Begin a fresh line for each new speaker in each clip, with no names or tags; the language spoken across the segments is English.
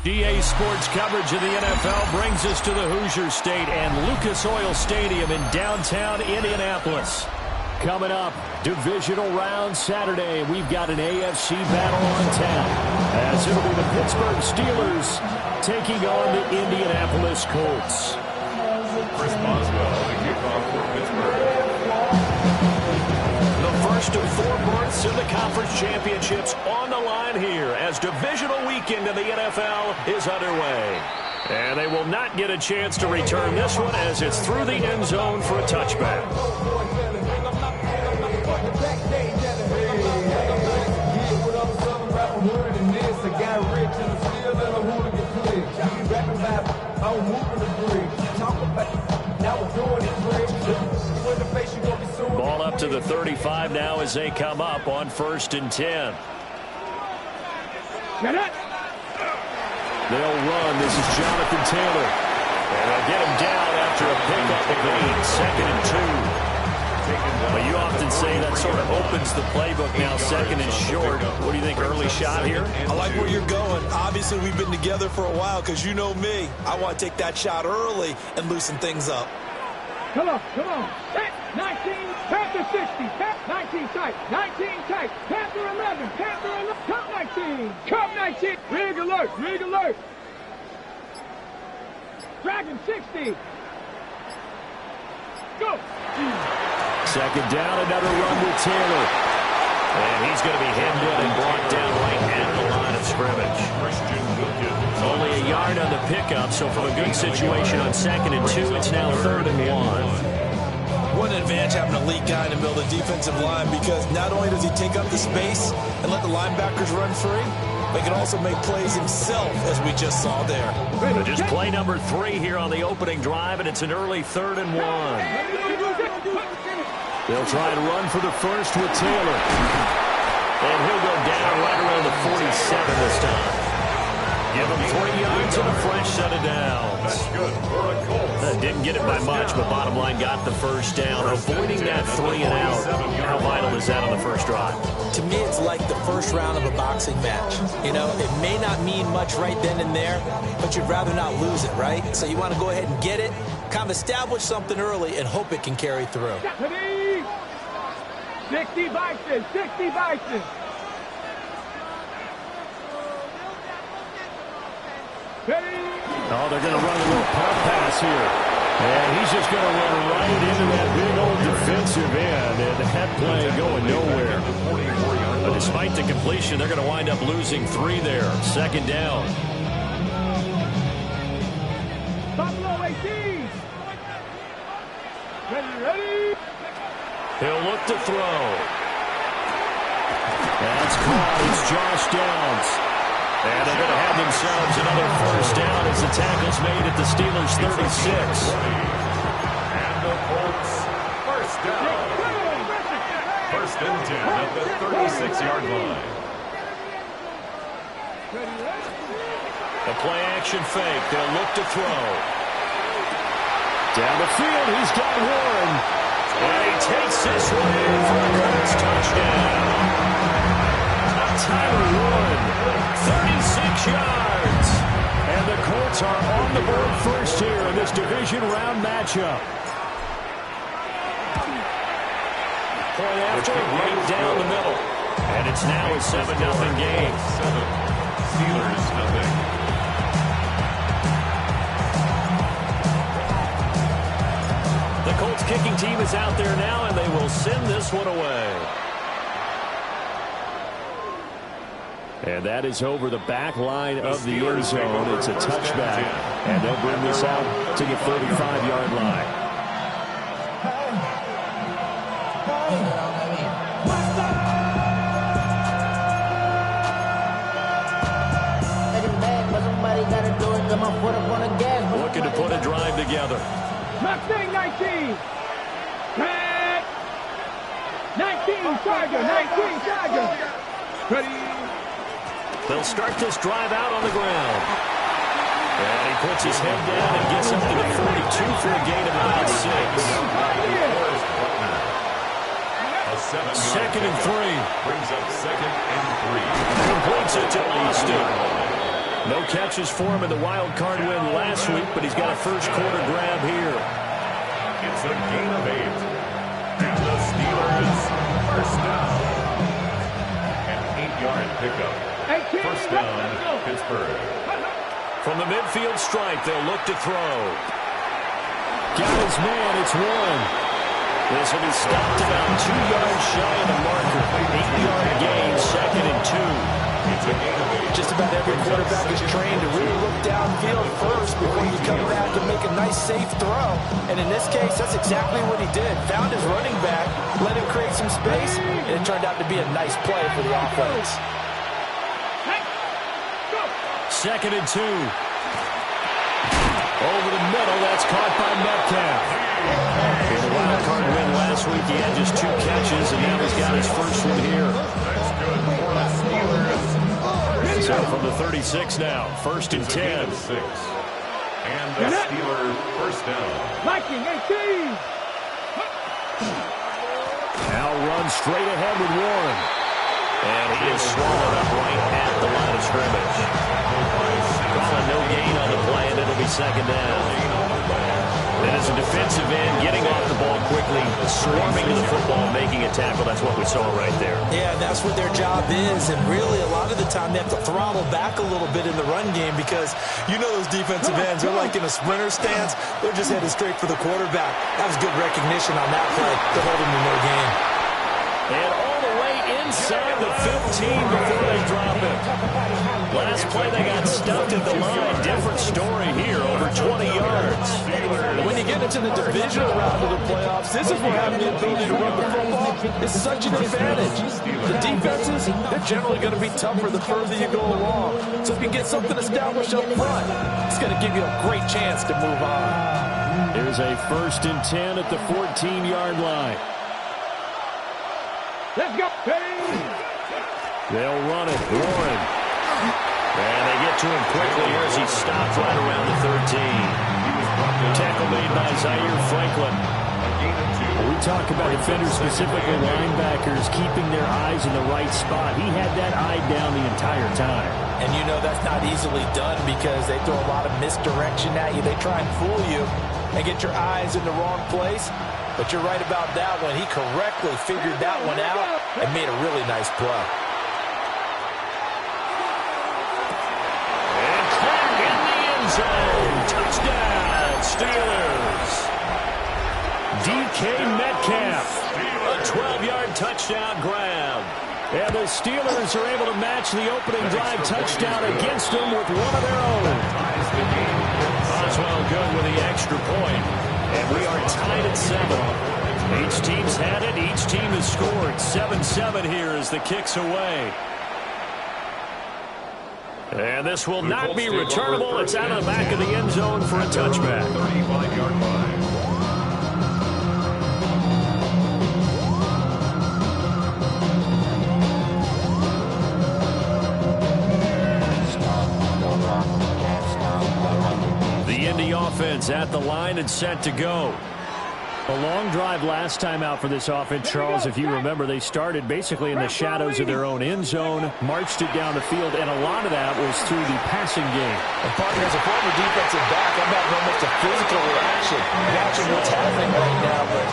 EA Sports coverage of the NFL brings us to the Hoosier State and Lucas Oil Stadium in downtown Indianapolis. Coming up, divisional round Saturday. We've got an AFC battle on tap, as it'll be the Pittsburgh Steelers taking on the Indianapolis Colts.
Chris Boswell, the kickoff for Pittsburgh.
The first of 4 berths in the conference championships on the line here as divisional weekend in the NFL is underway. And they will not get a chance to return this one as it's through the end zone for a touchback. Ball up to the 35 now as they come up on 1st and 10. They'll run. This is Jonathan Taylor. And they'll get him down after a pickup of 8, 2nd and 2. But you often say that sort of opens the playbook now, 2nd and short. What do you think, early shot here?
I like where you're going. Obviously, we've been together for a while because you know me. I want to take that shot early and loosen things up.
Come on. Set, 19, Panther 60, 19 tight, 19 tight, Panther 11, Cup 19, Rig alert. Dragon 60. Go.
2nd down, another run with Taylor. And he's going to be hemmed in and brought down right at the line of scrimmage. Only a yard on the pickup, so from a good situation on 2nd and 2, it's now 3rd and 1.
What an advantage having an elite guy in the middle of the defensive line, because not only does he take up the space and let the linebackers run free, but he can also make plays himself, as we just saw there.
Just play number 3 here on the opening drive, and it's an early 3rd and 1. They'll try to run for the first with Taylor. And he'll go down right around the 47 this time. Give him 3 yards and a fresh set of downs.
That's good for a Colts.
Didn't get it by much, but bottom line got the first down. Avoiding that 3 and out. How vital is that on the first drive?
To me, it's like the first round of a boxing match. You know, it may not mean much right then and there, but you'd rather not lose it, right? So you want to go ahead and get it, kind of establish something early, and hope it can carry through.
60 Bison.
Oh, they're going to run a little pump pass here. And he's just going to run right into that big old defensive end. And that play going nowhere. But despite the completion, they're going to wind up losing 3 there. 2nd down.
Buffalo 18. Ready.
He'll look to throw. That's caught. It's Josh Downs. And they're going to have themselves another first down as the tackle's made at the Steelers' 36.
And the Colts, first down. 1st and 10 at the 36-yard line.
The play-action fake. They'll look to throw. Down the field, he's got one. And he takes this one in for a Colts touchdown. Tyler Warren, 36 yards. And the Colts are on the board first here in this division round matchup. Point after, right down the middle. And it's now a 7-0 game.
7, Steelers nothing.
The Colts kicking team is out there now, and they will send this one away. And that is over the back line of the end zone. It's a touchback, and they'll bring this out to the 35-yard line. Looking to put a drive together.
Mustang 19. 19 Tiger. Ready.
They'll start this drive out on the ground. And he puts his head down and gets up to the 42 for a gain of about 6. 2nd and 3.
Brings up 2nd and 3.
Completes it to Austin. No catches for him in the wild card win last week, but he's got a first quarter grab here.
It's a gain of 8. And the Steelers first down. An 8-yard pickup. First down, Pittsburgh.
From the midfield stripe, they'll look to throw. Got his man, it's Warren. This will be stopped about 2 yards shy of the marker. 8-yard gain, 2nd and 2.
Just about every quarterback is trained to really look downfield first before you come back and make a nice, safe throw. And in this case, that's exactly what he did. Found his running back, let him create some space, and it turned out to be a nice play for the offense.
2nd and 2. Over the middle, that's caught by Metcalf. In the wild card win last week, he had just 2 catches, and now he's got his first one here. So from the 36 now, 1st and 10.
And the Steelers first down.
Viking 18.
Now runs straight ahead with Warren. And he is swallowed up right at the line of scrimmage. Calling no gain on the play, and it'll be 2nd down. And as a defensive end, getting off the ball quickly, swarming to the football, making a tackle, that's what we saw right there.
Yeah, that's what their job is, and really a lot of the time they have to throttle back a little bit in the run game because you know those defensive ends, they're like in a sprinter stance, they're just headed straight for the quarterback. That was good recognition on that play to hold him to no gain.
And all the way inside the 15 before they drop it. Last play they got stuffed at the line. Different story here, over 20 yards.
When you get into the divisional round of the playoffs, this is where having the ability to run the football is such an advantage. The defenses, they're generally going to be tougher the further you go along. So if you get something established up front, it's going to give you a great chance to move on.
Here's a 1st and 10 at the 14-yard line.
Let's go.
They'll run it. Warren. And they get to him quickly here as he stopped right around the 13. Tackle made by Zaire Franklin. We talk about defenders, specifically linebackers, keeping their eyes in the right spot. He had that eye down the entire time.
And you know that's not easily done because they throw a lot of misdirection at you. They try and fool you and get your eyes in the wrong place. But you're right about that one. He correctly figured that one out and made a really nice play.
And caught in the end zone. Touchdown, Steelers. DK Metcalf. A 12-yard touchdown grab. And the Steelers are able to match the opening drive touchdown against them with one of their own. Oswell good with the extra point. And we are tied at 7. Each team's had it. Each team has scored. 7-7 here as the kick's away. And this will not be returnable. It's out of the back of the end zone for a touchback.
35-yard line.
Offense at the line and set to go. A long drive last time out for this offense, Charles. If you remember, they started basically in the shadows of their own end zone, marched it down the field, and a lot of that was through the passing game.
And partner, as a former defensive back, I'm having almost a physical reaction watching what's happening right now. But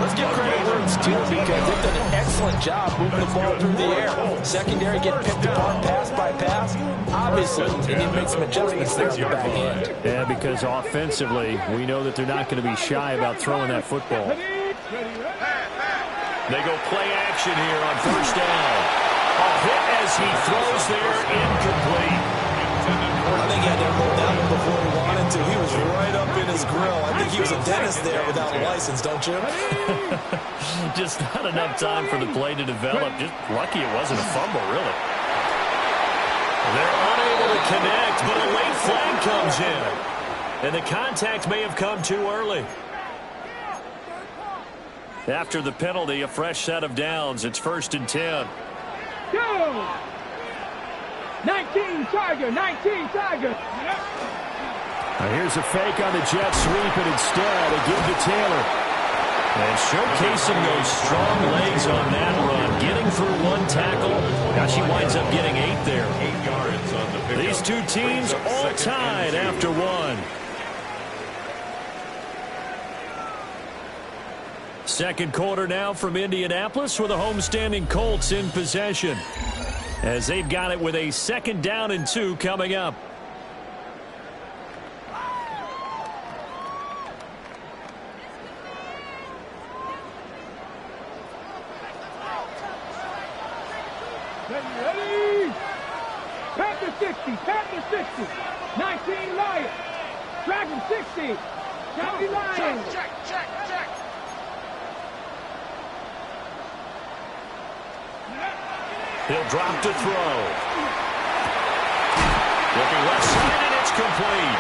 let's give credit where it's due because they've done an excellent job moving the ball through the air. Secondary getting picked apart pass by pass. Obviously, they need to make some adjustments there on the back end.
Yeah, because offensively, we know that they're not going to be shy about throwing that football. They go play action here on 1st down. A hit as he throws there, incomplete.
I think he had to hold that one before he wanted to. He was right up in his grill. I think he was a dentist there without a license, don't you?
Just not enough time for the play to develop. Just lucky it wasn't a fumble, really. They're unable to connect, but a late flag comes in. And the contact may have come too early. After the penalty, a fresh set of downs. It's 1st and 10.
Go! 19 Tiger, 19 Tiger.
Now here's a fake on the jet sweep, and instead a give to Taylor. And showcasing those strong legs on that run, getting through one tackle. Now she winds up getting 8 there.
8 yards on the pick.
These two teams all tied after one. Second quarter now from Indianapolis with the homestanding Colts in possession, as they've got it with a 2nd down and 2 coming up.
Ready? Panther 60, Panther 60. 19 Lions. Dragon 60. 70 Lions. Check.
He'll drop to throw. Looking left side, and it's complete.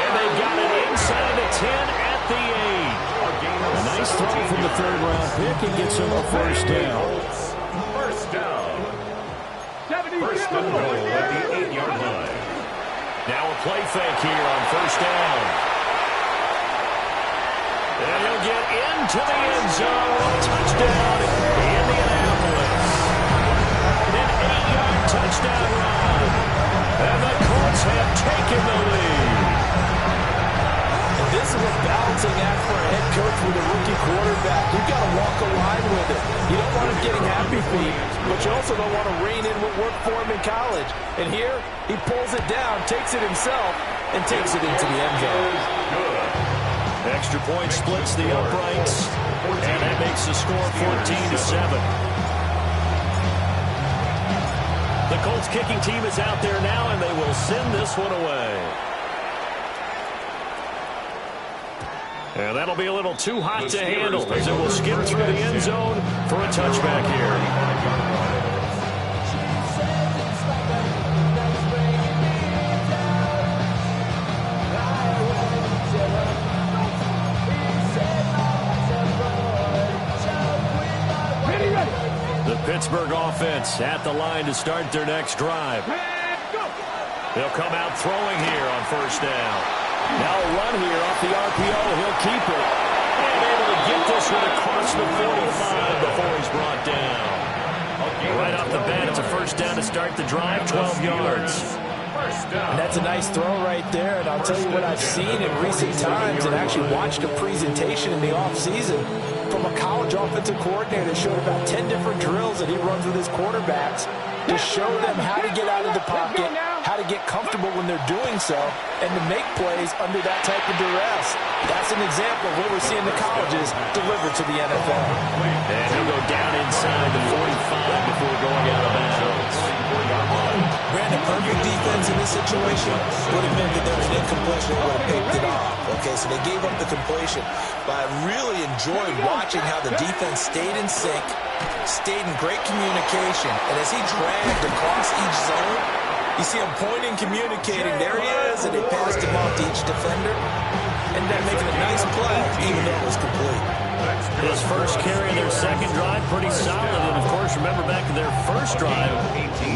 And they got it inside the 10 at the 8. A nice throw from the 3rd-round pick and gets him a first down.
First down.
72.
First and goal at the 8-yard line.
Now a play fake here on first down. And he'll get into the end zone. Touchdown, Indianapolis. An 8-yard touchdown run. And the Colts have taken the lead.
And this is a balancing act for a head coach with a rookie quarterback. You've got to walk a line with it. You don't want him getting happy feet, but you also don't want to rein in what worked for him in college. And here, he pulls it down, takes it himself, and takes it into the end zone.
Extra point splits the uprights, and that makes the score 14-7. The Colts kicking team is out there now, and they will send this one away. And that'll be a little too hot to handle, as it will skip through the end zone for a touchback here. The Pittsburgh offense at the line to start their next drive. They'll come out throwing here on first down. Now a run here off the RPO. He'll keep it. And able to get this one across the 45 before he's brought down. Right off the bat, it's a first down to start the drive, 12 yards.
And that's a nice throw right there. And I'll tell you what I've seen in recent times and actually watched a presentation in the offseason from a college offensive coordinator that showed about 10 different drills that he runs with his quarterbacks to show them how to get out of the pocket, how to get comfortable when they're doing so, and to make plays under that type of duress. That's an example of what we're seeing the colleges deliver to the NFL.
And he'll go down inside the 45 before going out of bounds.
Brandon, perfect defense in this situation would have meant that there was an incompletion that would have picked it off. Okay, so they gave up the completion. But I really enjoyed watching how the defense stayed in sync, stayed in great communication. And as he dragged across each zone, you see him pointing, communicating. There he is, and they passed him off to each defender. And then making a nice play, even though it was complete.
His first carry of their second drive, pretty solid. And, of course, remember back to their first drive,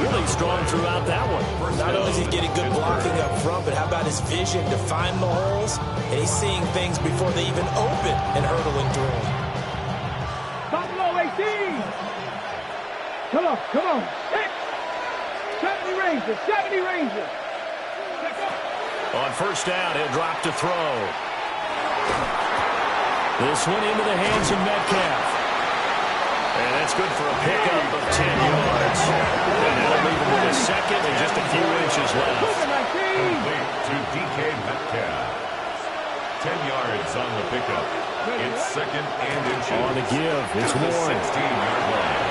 really strong throughout that one.
Not only is he getting good blocking up front, but how about his vision to find the holes? And he's seeing things before they even open and hurdling through them.
Buffalo 18. Come on. 70 Rangers.
On first down, he'll drop to throw. This one into the hands of Metcalf. And that's good for a pickup of 10 yards. And that'll leave him with a second and just a few inches left.
Complete to DK Metcalf. 10 yards on the pickup. It's second and inches.
On the give, it's Warren.
16-yard line.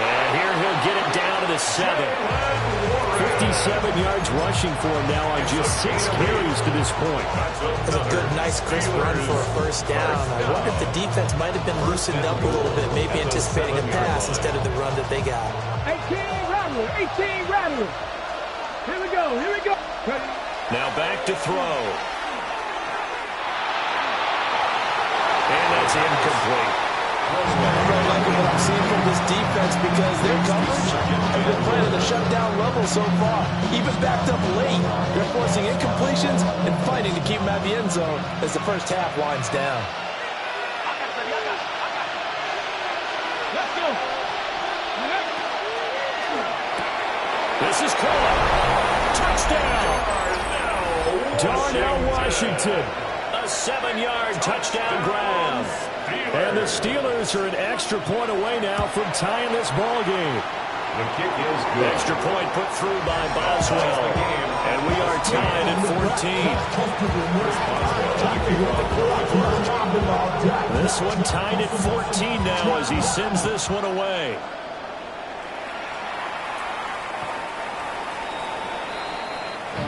And here he'll get it down to the 7. 57 yards rushing for him now on just 6 carries to this point.
That's a good, nice, crisp run for a first down. I wonder if the defense might have been loosened up a little bit, maybe anticipating a pass instead of the run that they got.
18 Rattler. Here we go.
Now back to throw. And that's incomplete.
I'm really liking what I'm seeing from this defense because their coverage has been playing at a shutdown level so far. Even backed up late, they're forcing incompletions and fighting to keep them out of the end zone as the first half winds down.
Let's go.
This is caught. Touchdown. Darnell Washington. A 7-yard touchdown grab. And the Steelers are an extra point away now from tying this ball game.
The kick is good.
Extra point put through by Boswell. And we are tied at 14. This one tied at 14 now as he sends this one away.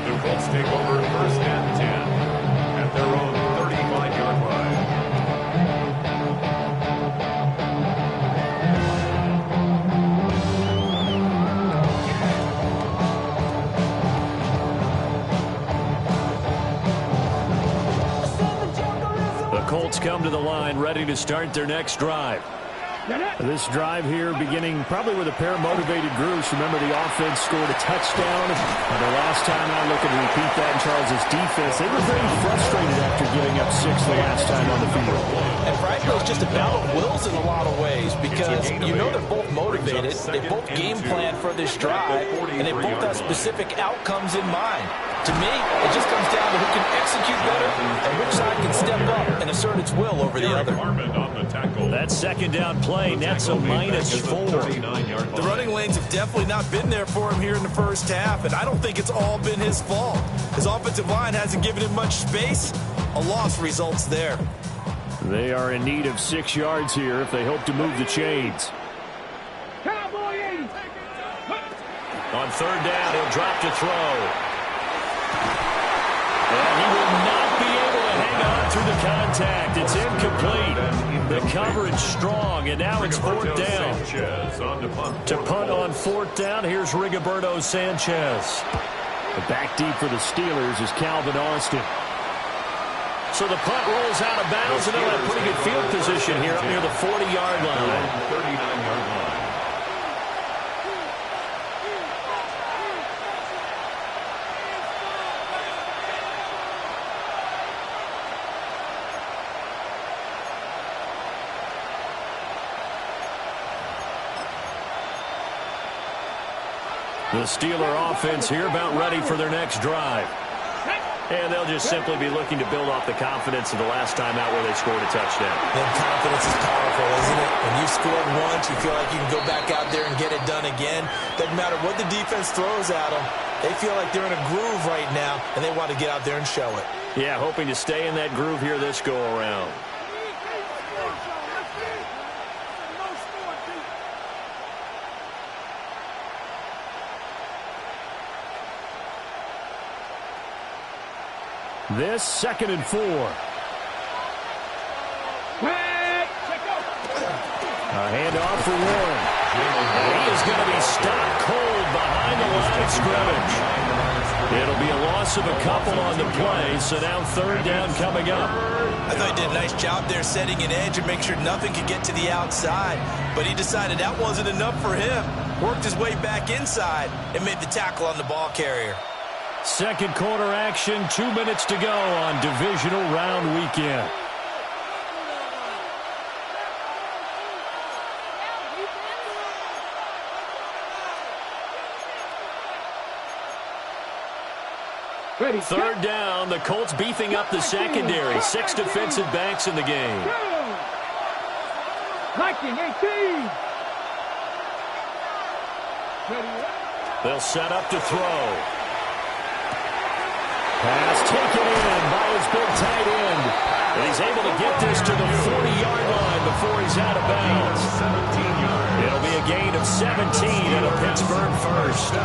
The Colts take over first and 10 at their own 35-yard line.
The Colts come to the line ready to start their next drive. This drive here beginning probably with a pair of motivated groups. Remember, the offense scored a touchdown. And the last time out, looking to repeat that in Charles' defense. They were very frustrated after giving up 6 the last time on the field.
And frankly, it's just a battle of wills in a lot of ways because you know they're both motivated. They both game plan for this drive, and they both have specific outcomes in mind. To me, it just comes down to who can execute better and which side can step up and assert its will over the other.
That second down play, nets a -4.
The running lanes have definitely not been there for him here in the first half, and I don't think it's all been his fault. His offensive line hasn't given him much space. A loss results there.
They are in need of 6 yards here if they hope to move the chains. On third down, he'll drop to throw. And he will not be able to hang on through the contact. It's incomplete. The coverage strong, and now it's fourth down. To punt on fourth down, here's Rigoberto Sanchez. Back deep for the Steelers is Calvin Austin. So the punt rolls out of bounds, and they'll have pretty good field position here up near the 40-yard line.
39-yard line.
The Steeler offense here about ready for their next drive. And they'll just simply be looking to build off the confidence of the last time out where they scored a touchdown.
And confidence is powerful, isn't it? When you've scored once, you feel like you can go back out there and get it done again. Doesn't matter what the defense throws at them. They feel like they're in a groove right now, and they want to get out there and show it.
Yeah, hoping to stay in that groove here this go-around. This 2nd and 4. A handoff for Warren. And he is going to be stopped cold behind the line of scrimmage. It'll be a loss of a couple on the play, so now third down coming up.
I thought he did a nice job there setting an edge and make sure nothing could get to the outside. But he decided that wasn't enough for him. Worked his way back inside and made the tackle on the ball carrier.
Second quarter action, 2 minutes to go on divisional round weekend. Third down, the Colts beefing up the secondary. 6 defensive backs in the game.
19-18.
They'll set up to throw. Pass taken in by his big tight end. And he's able to get this to the 40-yard line before he's out of bounds. It'll be a gain of 17 and a Pittsburgh first.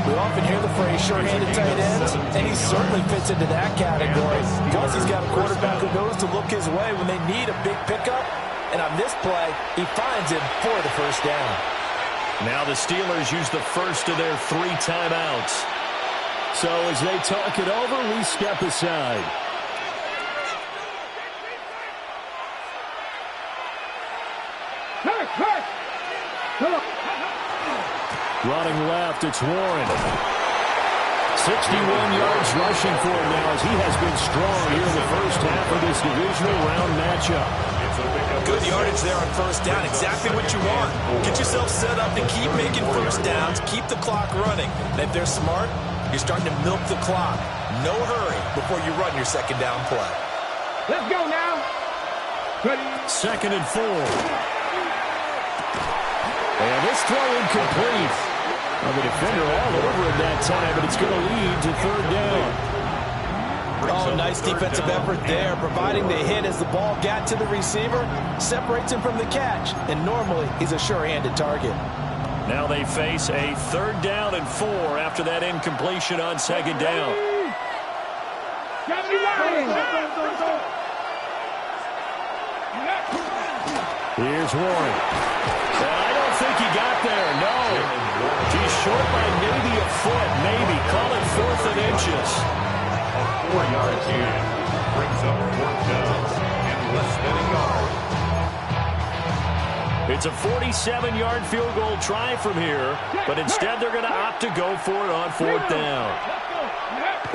We often hear the phrase short-handed tight ends, and he certainly fits into that category. Plus, he's got a quarterback who knows to look his way when they need a big pickup. And on this play, he finds him for the first down.
Now the Steelers use the first of their 3 timeouts. So as they talk it over, we step aside. Running left, it's Warren. 61 yards rushing for him now as he has been strong here in the first half of this divisional round matchup.
It's a pickup
Good yardage there on first down. Exactly what you want. Get yourself set up to keep making first downs, keep the clock running. And if they're smart, you're starting to milk the clock. No hurry before you run your second down play.
Let's go now.
Second and 4. And this throw incomplete. Well, the defender all over it that time, but it's going to lead to third down.
Oh, nice defensive effort there, providing the hit as the ball got to the receiver, separates him from the catch, and normally he's a sure-handed target.
Now they face a third down and 4 after that incompletion on second down. Here's Warren. I don't think he got there, no. He's short by maybe a foot, maybe. Call it 4th and inches.
A 4-yard gain brings up 4th down and less than a yard.
It's a 47-yard field goal try from here, but instead they're going to opt to go for it on 4th down.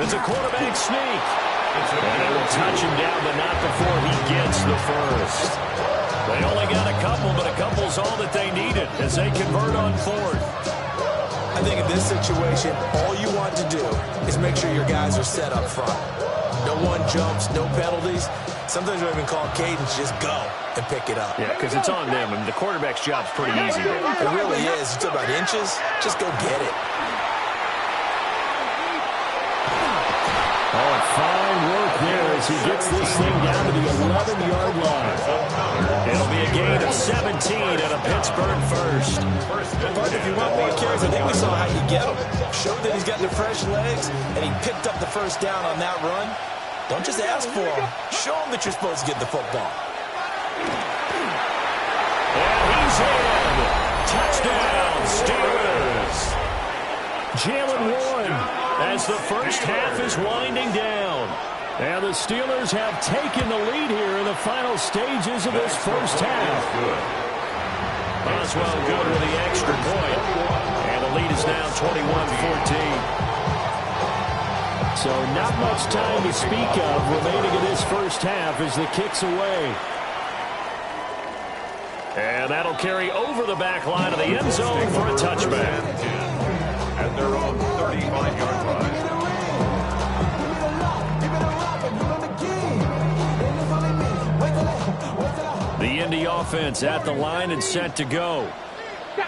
It's a quarterback sneak. And they will touch him down, but not before he gets the first. They only got a couple, but a couple's all that they needed as they convert on 4th.
I think in this situation, all you want to do is make sure your guys are set up front. No one jumps, no penalties. Sometimes we even call cadence, just go and pick it up.
Yeah, because it's on them, and the quarterback's job's pretty easy there.
It really is. You talk about inches, just go get it.
Oh, and fine work there as he gets this thing down to the 11-yard line. It'll be a gain of 17 and a Pittsburgh first.
But if you want more carries, I think we saw how you get them. Showed that he's got the fresh legs, and he picked up the first down on that run. Don't just ask for him. Show him that you're supposed to get the football.
And he's in. Touchdown, Steelers. Jalen Warren as the first half is winding down. And the Steelers have taken the lead here in the final stages of this first half. Boswell good with the extra point. And the lead is now 21-14. So not much time to speak of remaining in this first half as the kick's away. And that'll carry over the back line of the end zone for a touchback.
At their own 35-yard line.
The Indy offense at the line and set to go.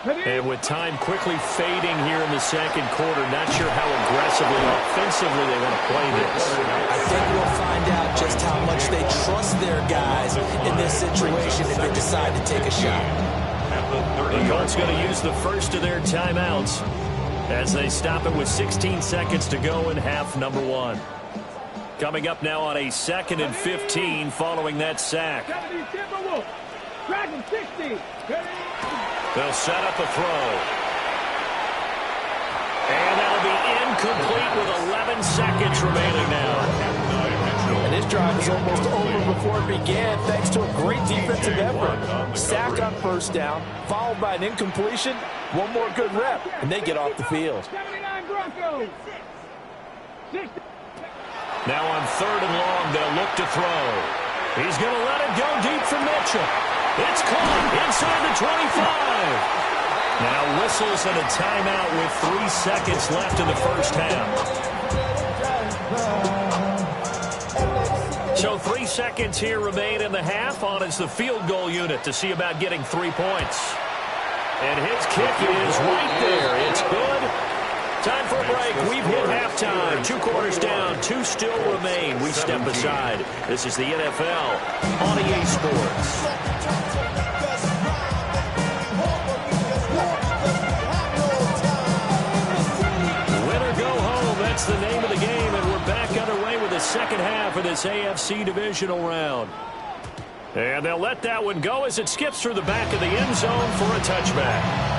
And with time quickly fading here in the second quarter, not sure how aggressively, offensively they want to play this.
I think we'll find out just how much they trust their guys in this situation if they decide to take a shot.
The Colts going to use the first of their timeouts as they stop it with 16 seconds to go in half number 1. Coming up now on a 2nd and 15 following that sack. They'll set up a throw. And that'll be incomplete with 11 seconds remaining now.
And his drive is almost over before it began thanks to a great defensive effort. Sack on first down, followed by an incompletion. One more good rep, and they get off the field.
Now on 3rd and long, they'll look to throw. He's going to let it go deep for Mitchell. It's caught inside the 25. Now whistles and a timeout with 3 seconds left in the first half. So 3 seconds here remain in the half on as the field goal unit to see about getting 3 points. And his kick is right there. It's good. Time for a break. We've hit halftime. 2 quarters down. 2 still remain. We step aside. This is the NFL on EA Sports. Win or go home. That's the name of the game. And we're back underway with the second half of this AFC divisional round. And they'll let that one go as it skips through the back of the end zone for a touchback.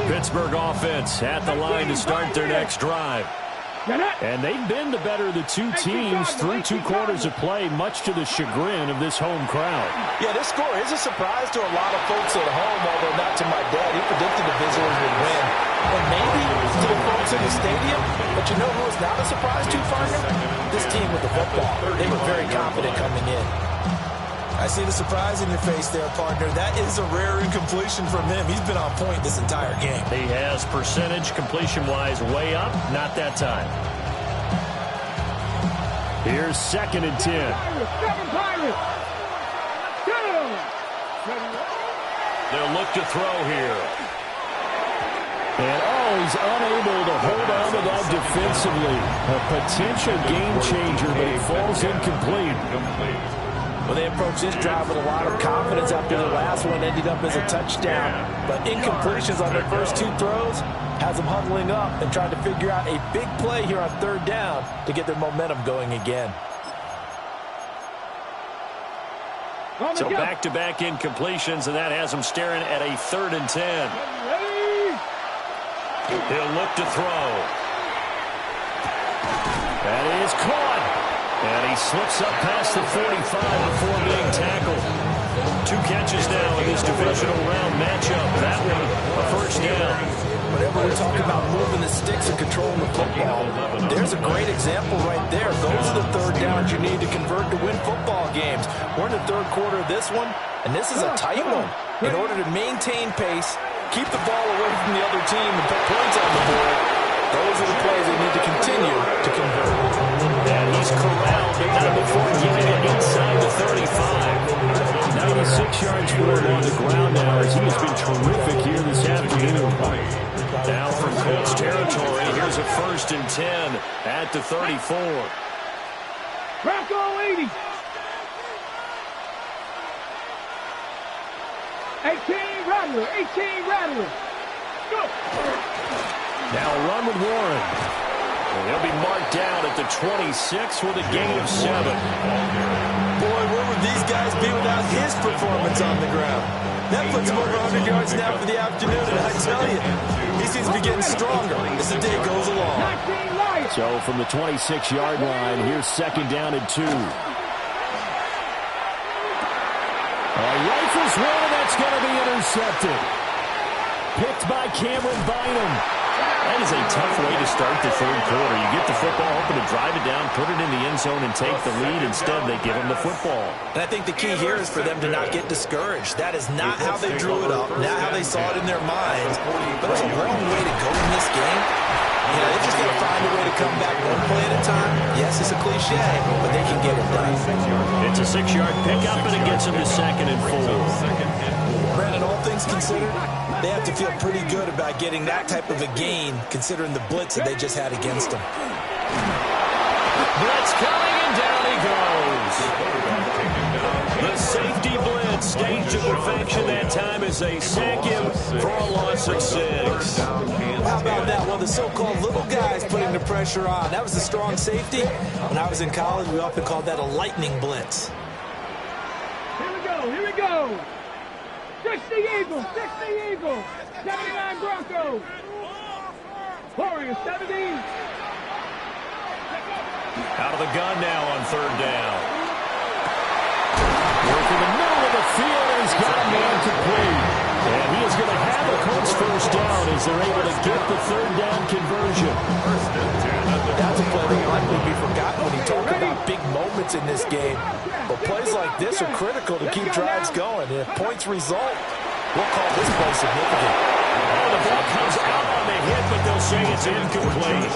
Pittsburgh offense at the line to start their next drive. And they've been the better of the two teams through 2 quarters of play, much to the chagrin of this home crowd.
Yeah, this score is a surprise to a lot of folks at home, although not to my dad. He predicted the visitors would win. And maybe to the folks in the stadium. But you know who was not a surprise to, partner? This team with the football. They were very confident coming in. I see the surprise in your face there, partner. That is a rare incompletion from him. He's been on point this entire game.
He has percentage completion-wise way up. Not that time. Here's 2nd and 10. They'll look to throw here. And, he's unable to hold on to that defensively. A potential game changer, but it falls incomplete.
Well, they approached this drive with a lot of confidence after the last one ended up as a touchdown. But incompletions on their first 2 throws has them huddling up and trying to figure out a big play here on 3rd down to get their momentum going again.
So back-to-back incompletions, and that has them staring at a 3rd and 10. He'll look to throw. That is caught. And he slips up past the 45 before being tackled. 2 catches now in this divisional round matchup. That one, a first down.
Whenever we talk about moving the sticks and controlling the football, there's a great example right there. Those are the 3rd downs you need to convert to win football games. We're in the 3rd quarter of this one, and this is a tight one. In order to maintain pace, keep the ball away from the other team, and put points on the board, those are the plays they need to continue to convert.
And he's corralled, but not before getting it inside the 35. 96 yards for him on the ground now, as he has been terrific here this afternoon. Now from Colts territory, here's a 1st and 10 at the 34.
Bronco 80. 18 Rattler. Go.
Now a run with Warren. And he'll be marked down at the 26 with a gain of 7.
Boy, where would these guys be without his performance on the ground? That puts him over 100 yards now for the afternoon, and I tell you, he seems to be getting stronger as the day goes along.
So from the 26-yard line, here's 2nd down and 2. Rifles one, and that's going to be intercepted. Picked by Cameron Bynum. That is a tough way to start the 3rd quarter. You get the football, hoping to drive it down, put it in the end zone, and take the lead. Instead, they give them the football.
And I think the key here is for them to not get discouraged. That is not how they drew it up, not how they saw it in their minds. But there's a long way to go in this game. You know, they just got to find a way to come back one play at a time. Yes, it's a cliche, but they can get it done.
It's a 6-yard pickup, and it gets them to 2nd and 4.
Brandon, all things considered, they have to feel pretty good about getting that type of a gain, considering the blitz that they just had against them.
Blitz coming, and down he goes. The safety blitz staged to perfection that time as they sack him for a loss of 6.
How about that? Well, the so-called little guys putting the pressure on. That was a strong safety. When I was in college, we often called that a lightning blitz.
Here we go. 60 Eagles. 79 Broncos. Warriors 70.
Out of the gun now on 3rd down. Work in the middle of the field, and he's got a man complete. And he is going to have the Colts 1st down as they're able to get the 3rd down conversion.
That's a play that will likely be forgotten when you talk about big moments in this game. But plays like this are critical to keep drives going. And if points result, we'll call this play significant.
The ball comes out on the hit, but they'll say it's incomplete.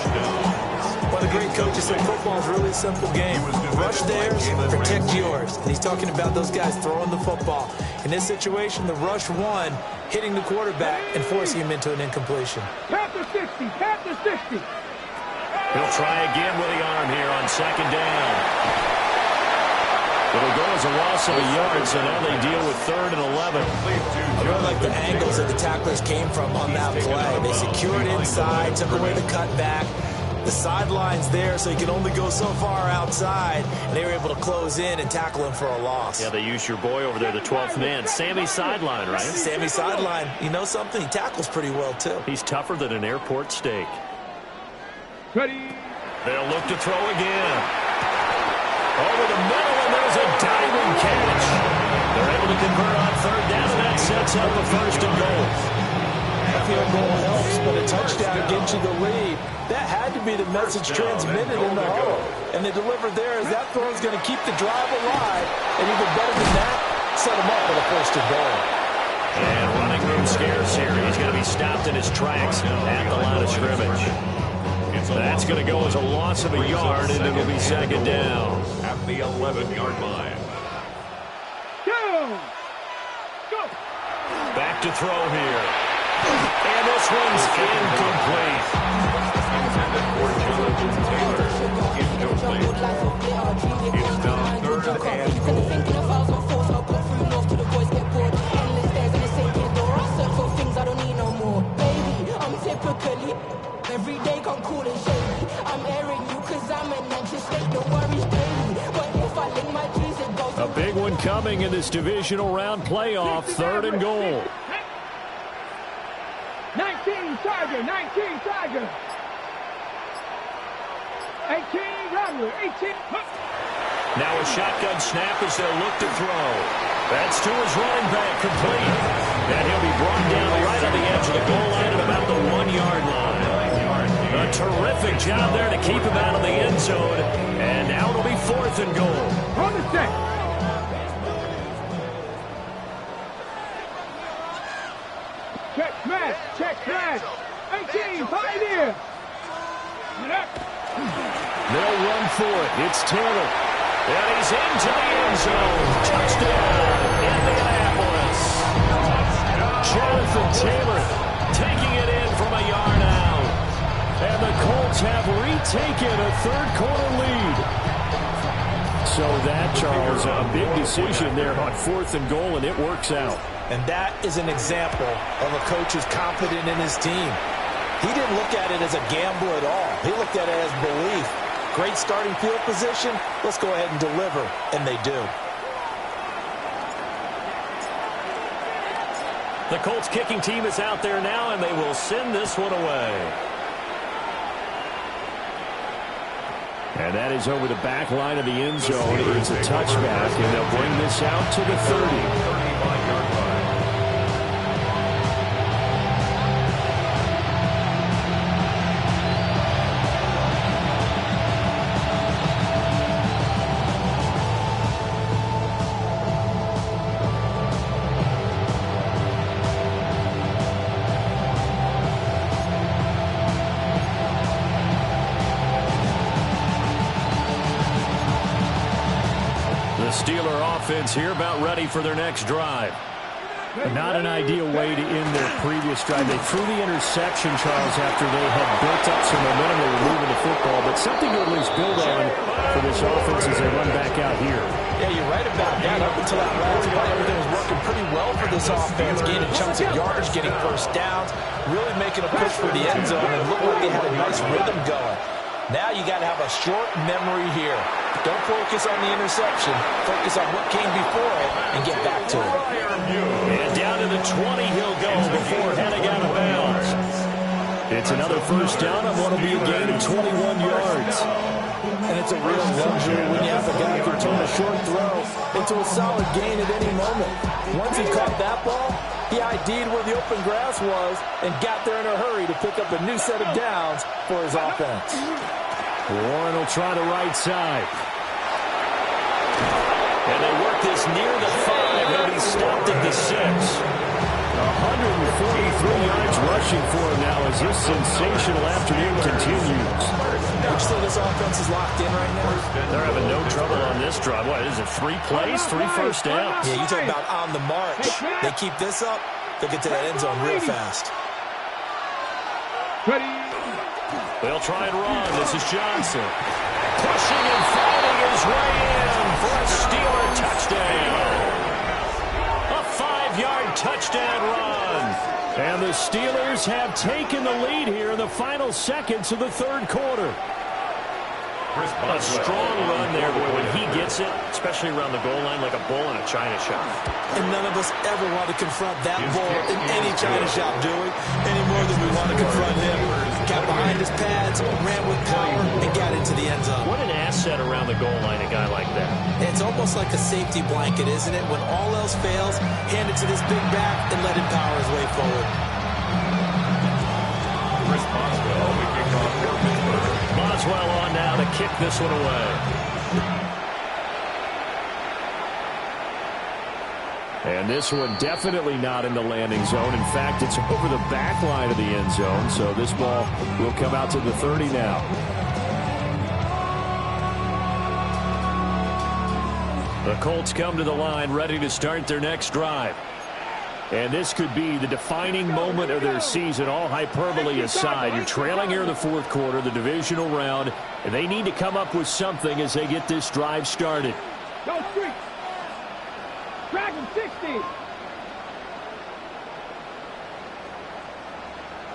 One of the great coaches said football is really a simple game. Rush theirs, protect yours. And he's talking about those guys throwing the football. In this situation, the rush one, hitting the quarterback and forcing him into an incompletion.
Panther 60.
He'll try again with the arm here on 2nd down. It'll go as a loss of a yard, so now they deal with 3rd and 11.
I really like the angles that the tacklers came from on that play. They secured inside, took away the cutback. The sideline's there, so he can only go so far outside, and they were able to close in and tackle him for a loss.
Yeah, they used your boy over there, the 12th man. Sammy Sideline, right?
Sammy Sideline. You know something? He tackles pretty well, too.
He's tougher than an airport steak.
Ready.
They'll look to throw again. Over the middle, and there's a diving catch. They're able to convert on third down, and that sets up the first and goal.
A field goal helps, but a touchdown gets you the lead. That had to be the message transmitted in the huddle. And they delivered there as that throw is going to keep the drive alive. And even better than that, set them up for the first and goal.
And running room scarce here. He's going to be stopped in his tracks at the line of scrimmage. That's going to go as a loss of a yard, and it'll be second down.
At the 11-yard line.
Go!
Back to throw here. And this one's incomplete.
Intended for Jonathan Taylor. Incomplete. It's now third and goal.
Every day come cool and shady. I'm airing you cause I'm an anxious state. Don't worry daily. But if I link my G's, it goes.
A big one coming in this divisional round playoff. Third and goal.
19 Tiger, 19 Tiger. 18 Robert, 18.
Now a shotgun snap as they'll look to throw. That's to his running back, complete. And he'll be brought down right on the edge of the goal line at about the 1-yard line. A terrific job there to keep him out of the end zone. And now it'll be fourth and goal.
On the set. Check smash, check smash. 18, Pioneer.
They'll run for it. It's Taylor. And he's into the end zone. Touchdown, Indianapolis. Jonathan Taylor taking it in from a yard out. And the Colts have retaken a third-quarter lead. So that, Charles, a big decision there on fourth and goal, and it works out.
And that is an example of a coach who's confident in his team. He didn't look at it as a gamble at all. He looked at it as belief. Great starting field position. Let's go ahead and deliver. And they do.
The Colts kicking team is out there now, and they will send this one away. And that is over the back line of the end zone. It's a touchback, and they'll bring this out to the 30. Steeler offense here about ready for their next drive. Not an ideal way to end their previous drive. They threw the interception, Charles, after they had built up some momentum. They were moving the football, but something to at least build on for this offense as they run back out here.
Yeah, you're right about that. Up until that last play, everything was working pretty well for this offense, gaining chunks of yardage, getting first downs, really making a push for the end zone, and looked like they had a nice rhythm going. Now you got to have a short memory here. Don't focus on the interception. Focus on what came before it and get back to it.
And down to the 20 he'll go before heading out of bounds. It's another first down on what will be a gain of 21 yards.
And it's a real luxury when you have a guy who can turn a short throw into a solid gain at any moment. Once he caught that ball, he ID'd where the open grass was and got there in a hurry to pick up a new set of downs for his offense.
Warren will try the right side. And they work this near the 5. He'll be stopped at the 6. 143 yards rushing for him now as this sensational afternoon continues.
Would you say this offense is locked in right now?
They're having no trouble on this drive. What is it, 3 plays, 3 first downs?
Yeah, you talk about on the march. They keep this up, they'll get to that end zone real fast.
They'll try and run. This is Johnson. Pushing and fighting his way in for a Steeler touchdown. A 5-yard touchdown run. And the Steelers have taken the lead here in the final seconds of the third quarter. A strong run there, boy, when he gets it, especially around the goal line, like a bull in a China shop.
And none of us ever want to confront that bull in any China shop, do we? Any more than we want to confront him. Got behind his pads, ran with power, and got into the end zone.
What an asset around the goal line, a guy like that.
It's almost like a safety blanket, isn't it? When all else fails, hand it to this big back and let him power his way forward.
Boswell on now to kick this one away. And this one definitely not in the landing zone. In fact, it's over the back line of the end zone. So this ball will come out to the 30 now. The Colts come to the line ready to start their next drive. And this could be the defining moment of their season, all hyperbole aside. You're trailing here in the fourth quarter, the divisional round, and they need to come up with something as they get this drive started.
Go street. Dragon 60.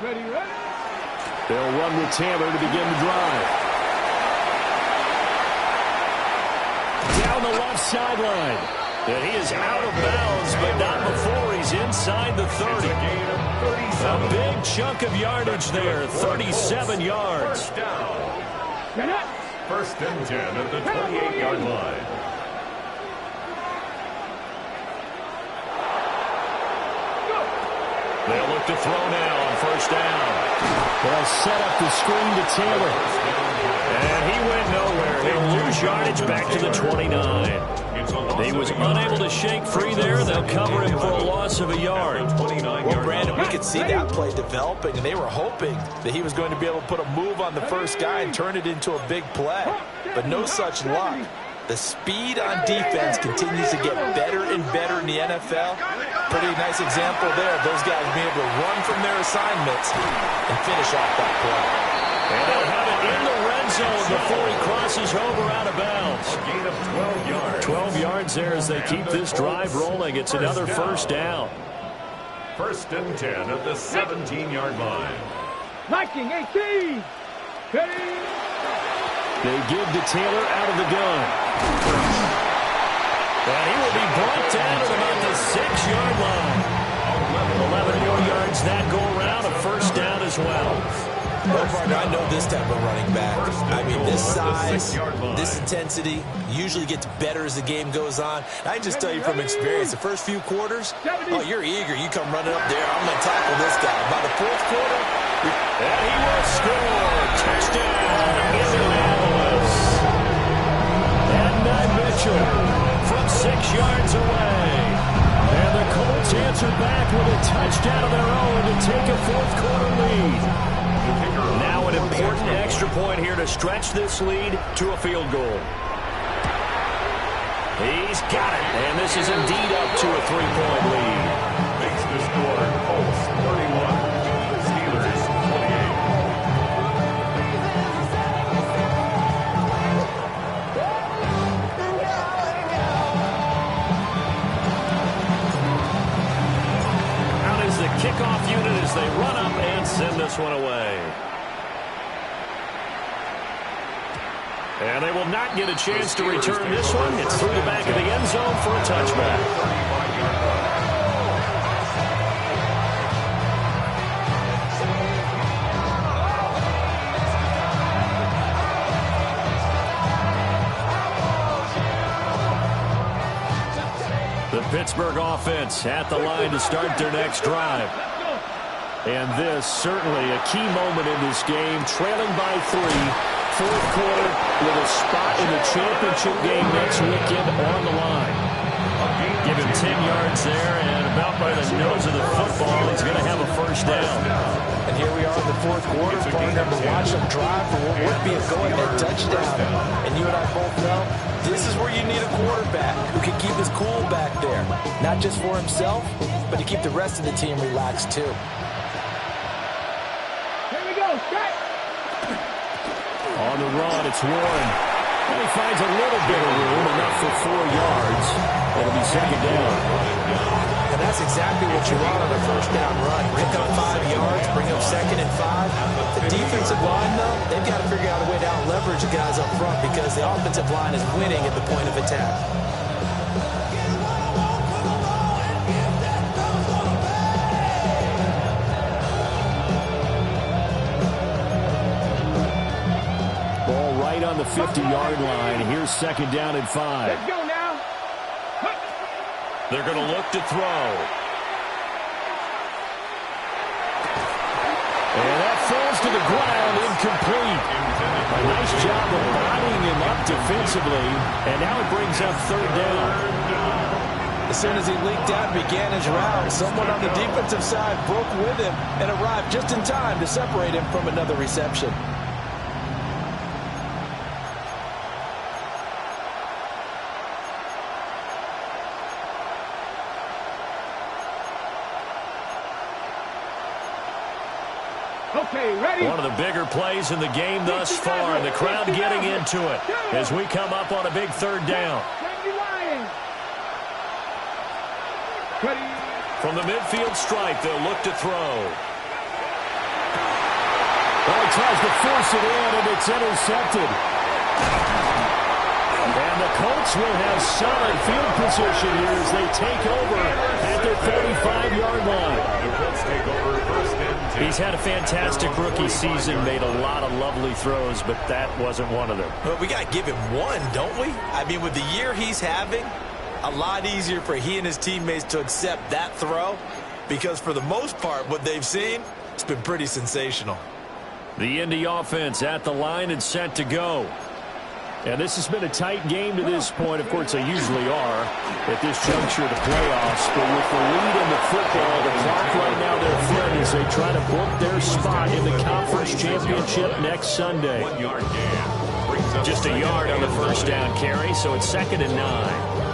Ready.
They'll run with Taylor to begin the drive. Down the left sideline. And he is out of bounds, but not before he's inside the 30. A big chunk of yardage there, 37 yards.
First and 10 at the 28-yard line.
They'll look to throw now on first down. They'll set up the screen to Taylor. And he went nowhere. He'll lose yardage back to the 29. He was unable to shake free there. They'll cover him for a loss of a yard.
Well, Brandon, we could see that play developing, and they were hoping that he was going to be able to put a move on the first guy and turn it into a big play. But no such luck. The speed on defense continues to get better and better in the NFL. Pretty nice example there of those guys being able to run from their assignments and finish off that play.
And they'll have it in the red zone before he crosses over out of bounds.
A gain of 12 yards.
12 yards there as they keep this drive rolling. It's another first down.
First and 10 at the 17-yard line.
Viking 18. Ready.
They give to Taylor out of the gun. And he will be brought down at about the 6-yard line. 11 more yards that go around, a first down as well.
Well, partner, I know this type of running back. I mean, this size, this intensity usually gets better as the game goes on. I just tell you from experience, the first few quarters, oh, you're eager. You come running up there. I'm going to tackle this guy. By the fourth quarter,
and he will score. Touchdown, Indianapolis. And Matt Mitchell from 6 yards away. And the Colts answer back with a touchdown of their own to take a fourth quarter lead. Now an important extra point here to stretch this lead to a field goal. He's got it, and this is indeed up to a 3-point lead.
Makes the score Colts 31, Steelers 28.
Out is the kickoff unit as they run up and send this one away. And they will not get a chance to return this one. It's through the back of the end zone for a touchback. The Pittsburgh offense at the line to start their next drive. And this certainly a key moment in this game, trailing by 3. Fourth quarter with a spot in the championship game next weekend on the line. Give him 10 yards there, and about by the nose of the football, he's going to have a first down.
And here we are in the fourth quarter, partner, to watch them drive for what would be a go-ahead touchdown. And you and I both know this is where you need a quarterback who can keep his cool back there. Not just for himself, but to keep the rest of the team relaxed too.
Here we go, strike.
On the run, it's Warren. And he finds a little bit of room, enough for 4 yards. It'll be second down.
And that's That's exactly what you want on a first down run. Pick up 5 yards, bring up 2nd and 5. The defensive line, though, they've got to figure out a way to out-leverage the guys up front because the offensive line is winning at the point of attack.
Ball right on the 50-yard line. Here's 2nd down and 5.
Let's go now.
They're going to look to throw. And that falls to the ground, incomplete. A nice job of bodying him up defensively. And now it brings up 3rd down.
As soon as he leaked out and began his route, someone on the defensive side broke with him and arrived just in time to separate him from another reception.
Okay, ready?
One of the bigger plays in the game thus far, and the crowd getting into it as we come up on a big 3rd down.
Ready?
From the midfield stripe, they'll look to throw. Well, he tries to force it in, and it's intercepted. And the Colts will have solid field position here as they take over at their 45-yard line. He's had a fantastic rookie season, made a lot of lovely throws, but that wasn't one of them.
Well, we got to give him one, don't we? I mean, with the year he's having, a lot easier for he and his teammates to accept that throw because for the most part, what they've seen, it's been pretty sensational.
The Indy offense at the line and set to go. And this has been a tight game to this point. Of course, they usually are at this juncture of the playoffs. But with the lead in the football, the clock right now their friend as they try to book their spot in the conference championship next Sunday.
1 yard gain.
Just a yard on the first down carry, so it's 2nd and 9.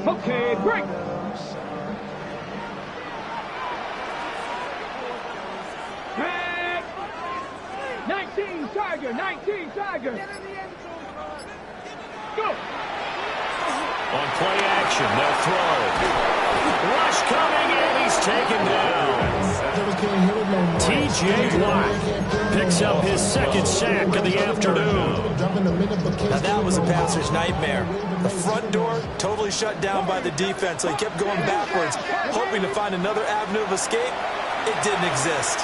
Okay, break. Back. 19 Tiger, 19 Tiger. Go.
On play action, they'll throw. Rush coming, and he's taken down. T.J. Watt picks up his 2nd sack of the afternoon.
Now that was a passer's nightmare. The front door totally shut down by the defense, so he kept going backwards, hoping to find another avenue of escape. It didn't exist.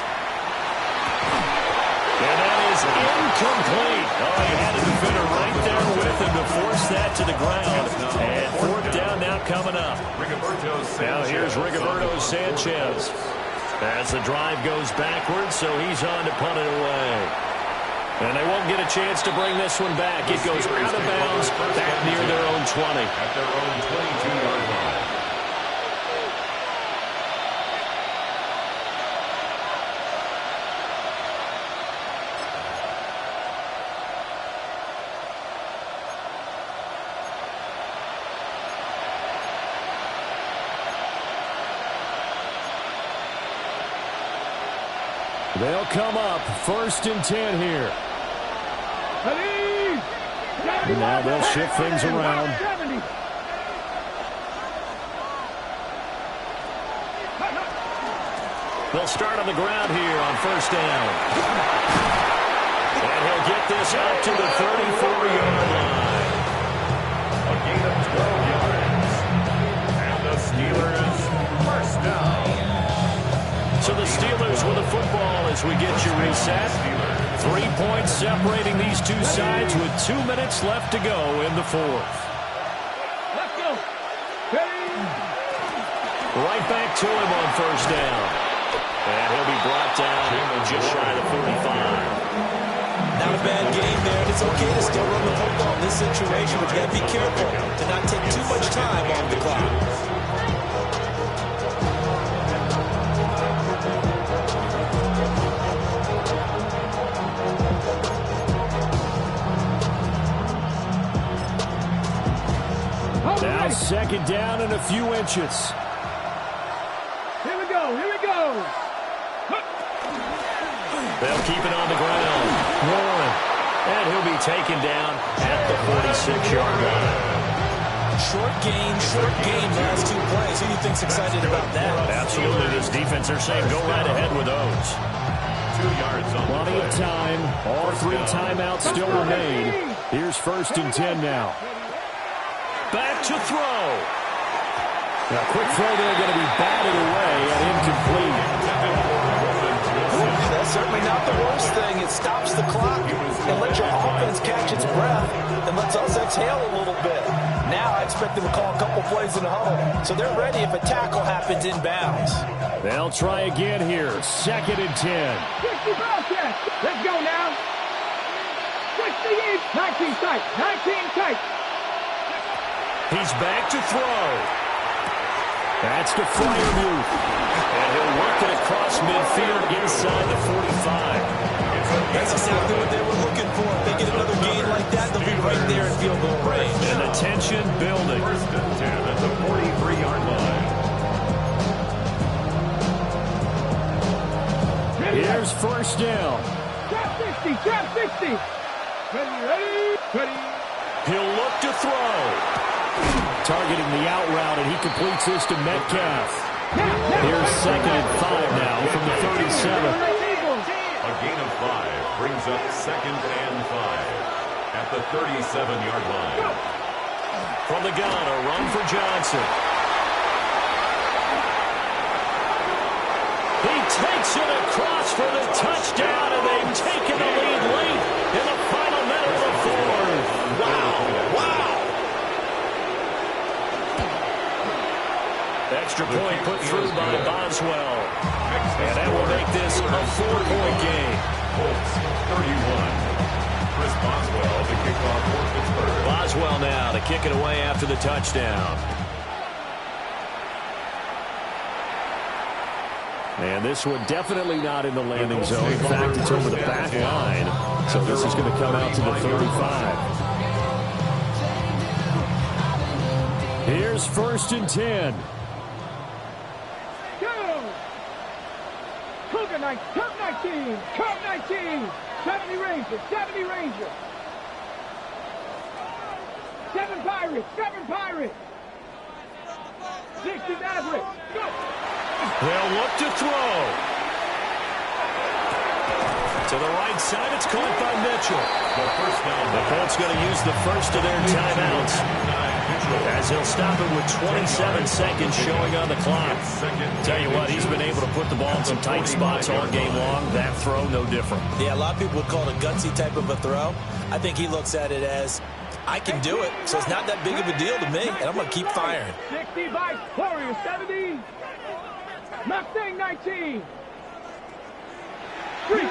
And that is incomplete. Oh, he had a defender right there with him to force that to the ground. And 4th down now coming up. Now here's Rigoberto Sanchez. As the drive goes backwards, so he's on to punt it away. And they won't get a chance to bring this one back. It goes out of bounds back near their own 20.
At their own 22-yard line.
They'll come up 1st and 10 here. And now they'll shift things around. They'll start on the ground here on 1st down. And he'll get this out to the 34-yard line.
A gain of 12 yards. And the Steelers 1st down.
So the Steelers with the football as we get you reset. 3 points separating these two sides with 2 minutes left to go in the 4th.
Let's go.
Right back to him on 1st down. And he'll be brought down just shy of the 45.
Not a bad game there, and it's okay to still run the football in this situation, but you got to be careful to not take too much time off the clock.
Now second down and a few inches.
Here we go. Here we go.
They'll keep it on the ground. Warren. And he'll be taken down at the 46-yard line.
Short gain, last 2 plays. Who do you think's excited about that?
Absolutely. This defense, they're saying go right ahead with those.
2 yards on
Plenty of time. All 3 timeouts still remain. Here's 1st and 10 now. Back to throw. Now, quick throw there, going to be batted away and incomplete.
That's certainly not the worst thing. It stops the clock and lets your offense catch its breath and lets us exhale a little bit. Now I expect them to call a couple plays in the huddle, so they're ready if a tackle happens inbounds.
They'll try again here. 2nd and 10.
60 ball catch. Let's go now. 68. 19 tight. 19 tight.
He's back to throw. That's to Freiermuth. And he'll work it across midfield inside the 45.
That's exactly what they were looking for. If they get another gain like that, they'll be right there in field goal range.
And the tension building.
1st and 10 at the 43-yard line.
Here's 1st down.
Trap 60. Trap 60. Ready.
He'll look to throw. Targeting the out route, and he completes this to Metcalf. Here's 2nd and 5 now from the 37.
A gain of 5 brings up 2nd and 5 at the 37-yard line.
From the gun, a run for Johnson. He takes it across for the touchdown, and they've taken the lead late in the final minute of the 4th. Wow. Extra point put through by Boswell. And that will make this a 4-point game.
Colts 31. Chris Boswell to kick off for Pittsburgh.
Boswell now to kick it away after the touchdown. And this one definitely not in the landing zone. In fact, it's over the back line. So this is going to come out to the 35. Here's 1st and 10.
Cup 19, Cup 19, 70 Rangers, 70 Rangers. 7 Pirates, 7 Pirates. 60 Mavericks, go.
They'll look to throw. To the right side, it's caught by Mitchell. The Colts going to use the first of their timeouts, as he'll stop it with 27 seconds showing on the clock. Tell you what, he's been able to put the ball in some tight spots all game long. That throw, no different.
Yeah, a lot of people would call it a gutsy type of a throw. I think he looks at it as, I can do it, so it's not that big of a deal to me, and I'm going to keep firing.
60 by Warriors, 70. Mustang 19. 3.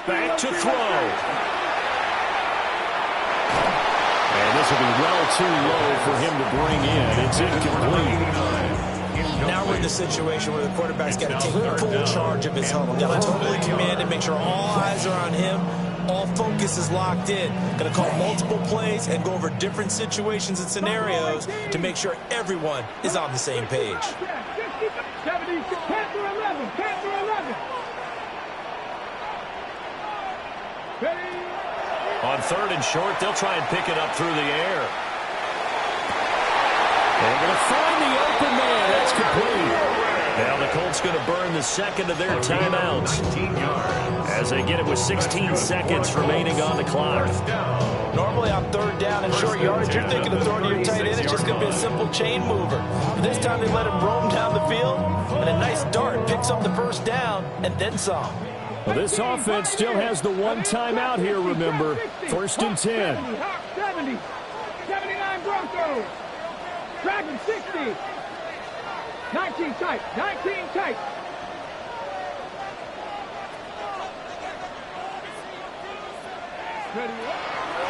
Back to throw. And this will be well too low for him to bring in. It's incomplete.
Now we're in the situation where the quarterback's got to take full charge of his huddle. Got to totally command and make sure all eyes are on him. All focus is locked in. Going to call multiple plays and go over different situations and scenarios to make sure everyone is on the same page.
70, Panther 11, Panther 11.
On 3rd and short, they'll try and pick it up through the air. They're going to find the open man. That's complete. Now the Colts going to burn the 2nd of their timeouts as they get it with 16 seconds remaining on the clock.
Normally on 3rd down and short yardage, you're thinking of throwing to your tight end. It's just going to be a simple chain mover. But this time they let him roam down the field, and a nice dart picks up the 1st down and then some.
Well, this offense still has the one timeout here, remember. 1st and 10.
70. 79 Broncos. Dragon 60. 19 tight. 19 tight.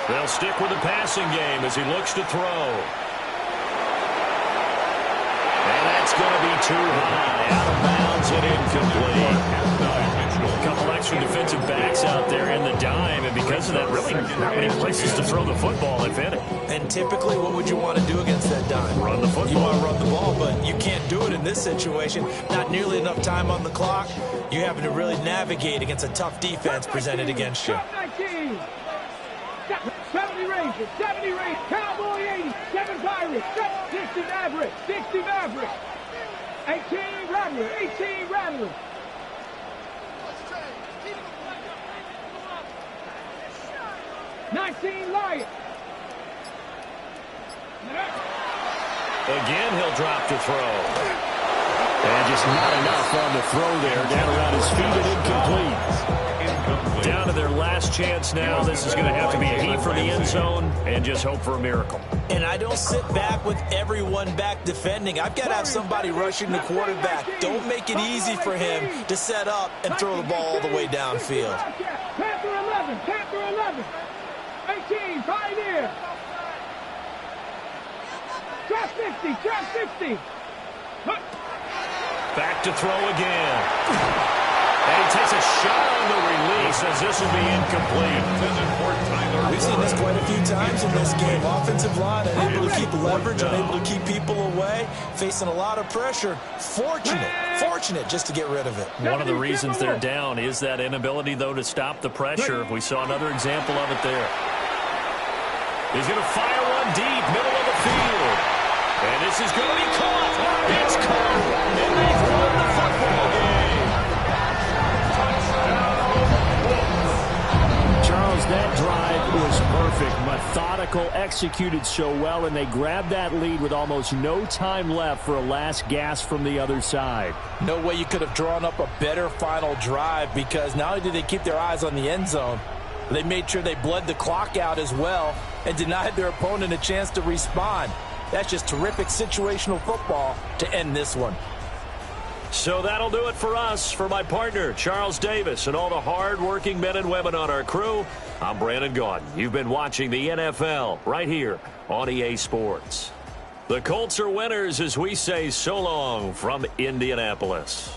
They'll stick with the passing game as he looks to throw. And that's going to be too high. Out of bounds and incomplete. A couple extra defensive backs out there in the dime, and because of that, really not many places to throw the football, if any.
And typically, what would you want to do against that dime?
Run the football.
You want to run the ball, but you can't do it in this situation. Not nearly enough time on the clock. You're having to really navigate against a tough defense presented against you.
70 Rangers, 70 Rangers, Cowboy 80, 7 Pirates, 60 Mavericks, 60 Mavericks, 18 Rattler, 18 Rattler. Lions.
Again, he'll drop to throw. And just not enough on the throw there. Down around his feet and incomplete. Down to their last chance now. This is going to have to be a heat from the end zone and just hope for a miracle.
And I don't sit back with everyone back defending. I've got to have somebody rushing the quarterback. Don't make it easy for him to set up and throw the ball all the way downfield.
Panther 11, Panther 11. 18, Pioneer. Trap 60, trap 60.
Back to throw again. And he takes a shot on the release as this will be incomplete.
We've seen this quite a few times in this game. Offensive line unable to keep leverage, unable to keep people away, facing a lot of pressure. Fortunate just to get rid of it.
One of the reasons they're down is that inability, though, to stop the pressure. We saw another example of it there. He's going to fire one deep, middle of the field. And this is going to be caught. It's caught. And they've won the football game. Charles, that drive was perfect. Methodical, executed so well, and they grabbed that lead with almost no time left for a last gasp from the other side.
No way you could have drawn up a better final drive, because not only did they keep their eyes on the end zone, they made sure they bled the clock out as well and denied their opponent a chance to respond. That's just terrific situational football to end this one.
So that'll do it for us. For my partner, Charles Davis, and all the hard-working men and women on our crew, I'm Brandon Gaudin. You've been watching the NFL right here on EA Sports. The Colts are winners as we say so long from Indianapolis.